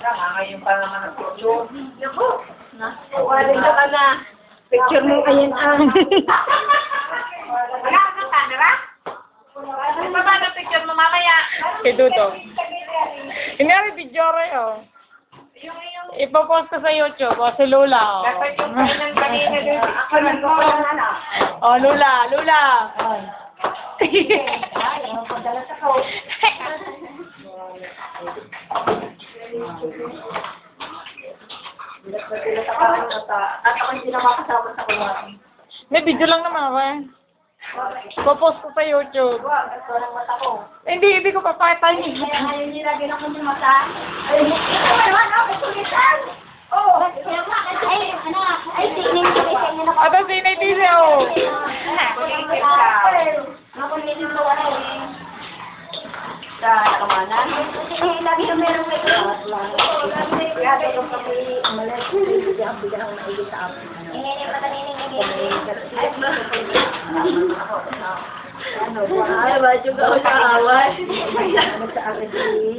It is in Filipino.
Ngayon pa naman ang picture. Naku. Wala ka na. Picture mo ayan ang. Wala ka ng camera? Ano ba na picture mo mamaya? Kay Dudong. Yung nga may video rin, ipopost ko sa YouTube, si Lula, Dapat yung kainan kanina doon. Ako lang ko. Lula, Lula. At ako hindi na makasama sa kumari. May video lang naman, Popost ko sa YouTube. Ito lang mata ko. Hindi ko papatay. Ayaw nilagyan ako ng mata. Ay, naman ako kulitan. Oh, ay, tingin ko sa inyo na. Ito si Naitise, Nakulitin ko ano sa kamanan. Lagi na meron kayo. Kaya ito kami umalis. Hindi ang bigyan ng maigit sa akin. Hindi pa Ay, ba juga ako sa awan. Sa akin si